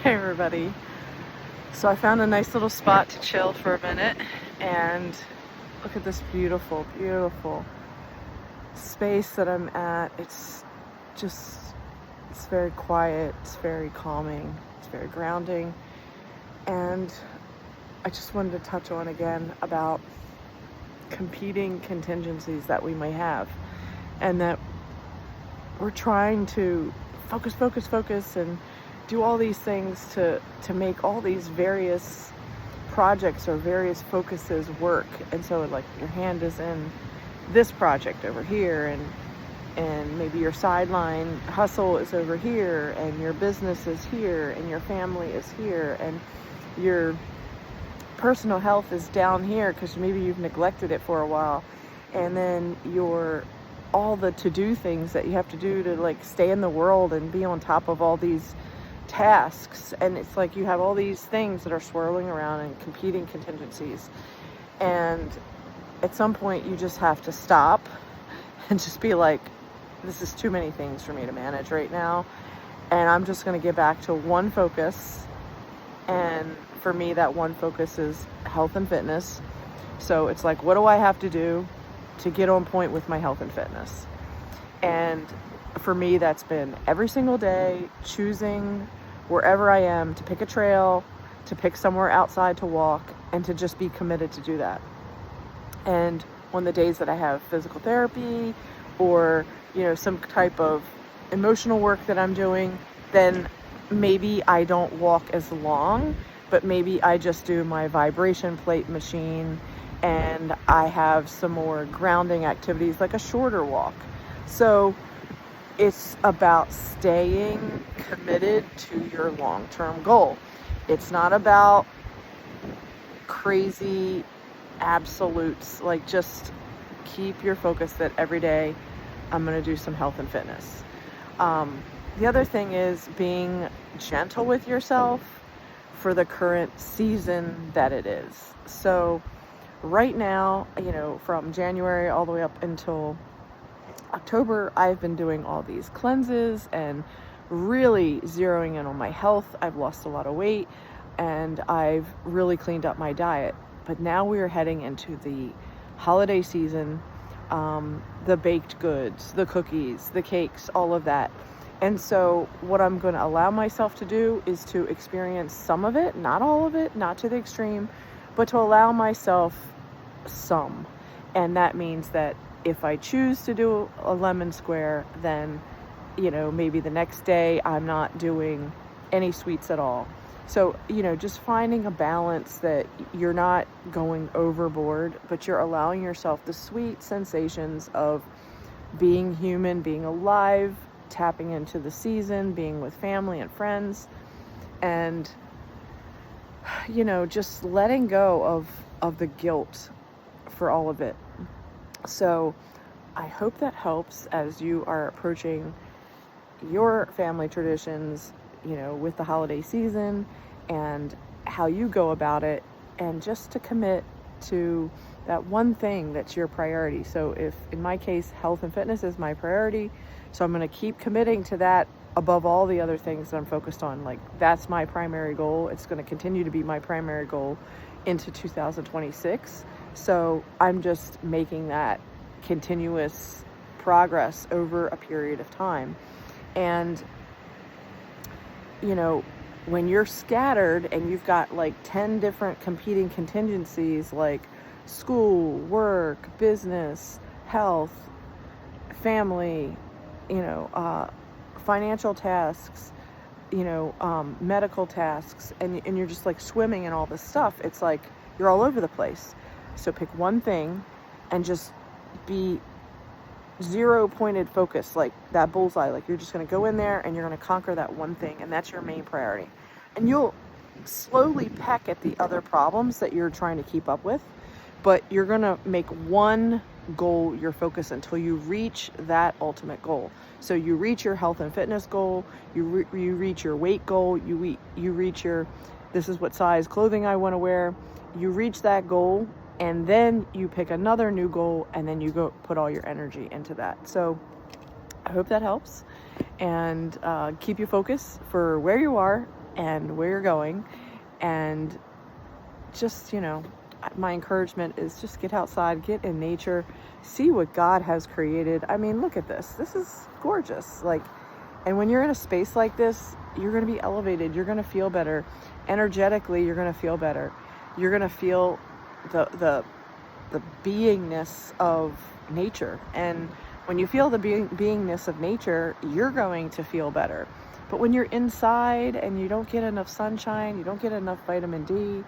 Hey everybody. So I found a nice little spot to chill for a minute and look at this beautiful, beautiful space that I'm at. It's very quiet, it's very calming, it's very grounding. And I just wanted to touch on again about competing contingencies that we may have, and that we're trying to focus and do all these things to make all these various projects or various focuses work. And so like your hand is in this project over here, and maybe your sideline hustle is over here, and your business is here, and your family is here, and your personal health is down here because maybe you've neglected it for a while. And then all the to-do things that you have to do to like stay in the world and be on top of all these tasks, and it's like you have all these things that are swirling around and competing contingencies, and at some point you just have to stop and just be like, this is too many things for me to manage right now, and I'm just going to get back to one focus. And for me, that one focus is health and fitness. So it's like, what do I have to do to get on point with my health and fitness? And for me, that's been every single day choosing wherever I am to pick a trail, to pick somewhere outside to walk, and to just be committed to do that. And on the days that I have physical therapy or, some type of emotional work that I'm doing, then maybe I don't walk as long, but maybe I just do my vibration plate machine, and I have some more grounding activities like a shorter walk. So it's about staying committed to your long-term goal. It's not about crazy absolutes. Like, just keep your focus that every day I'm going to do some health and fitness. The other thing is being gentle with yourself for the current season that it is. So right now, from January all the way up until October, I've been doing all these cleanses and really zeroing in on my health. I've lost a lot of weight and I've really cleaned up my diet. But now we are heading into the holiday season, the baked goods, the cookies, the cakes, all of that. And so what I'm going to allow myself to do is to experience some of it, not all of it, not to the extreme, but to allow myself some. And that means that if I choose to do a lemon square, then, maybe the next day I'm not doing any sweets at all. So, just finding a balance that you're not going overboard, but you're allowing yourself the sweet sensations of being human, being alive, tapping into the season, being with family and friends, and, just letting go of the guilt for all of it. So I hope that helps as you are approaching your family traditions, with the holiday season, and how you go about it, and just to commit to that one thing that's your priority. So if, in my case, health and fitness is my priority, so I'm going to keep committing to that above all the other things that I'm focused on. Like, that's my primary goal. It's going to continue to be my primary goal into 2026. So I'm just making that continuous progress over a period of time. And, when you're scattered and you've got like 10 different competing contingencies, like school, work, business, health, family, financial tasks, medical tasks, and you're just like swimming in all this stuff, it's like you're all over the place. So pick one thing and just be zero pointed focus, like that bullseye. Like, you're just going to go in there and you're going to conquer that one thing, and that's your main priority. And you'll slowly peck at the other problems that you're trying to keep up with, but you're going to make one goal your focus until you reach that ultimate goal. So you reach your health and fitness goal, you reach your weight goal, you reach your, this is what size clothing I want to wear. You reach that goal, and then you pick another new goal, and then you go put all your energy into that. So I hope that helps, and keep you focused for where you are and where you're going. And just, my encouragement is just get outside, get in nature, see what God has created. I mean, look at this. This is gorgeous. And when you're in a space like this, you're going to be elevated. You're going to feel better. Energetically, you're going to feel better. You're going to feel the beingness of nature. And when you feel the beingness of nature, you're going to feel better. But when you're inside and you don't get enough sunshine, you don't get enough vitamin D,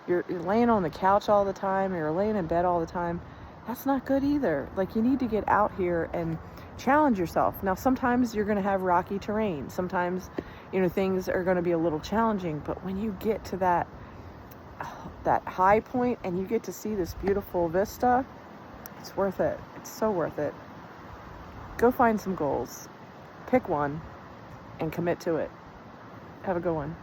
you're laying on the couch all the time, you're laying in bed all the time, that's not good either. You need to get out here and challenge yourself. Now, sometimes you're going to have rocky terrain. Sometimes, things are going to be a little challenging. But when you get to that high point and you get to see this beautiful vista, it's worth it. It's so worth it. Go find some goals. Pick one and commit to it. Have a good one.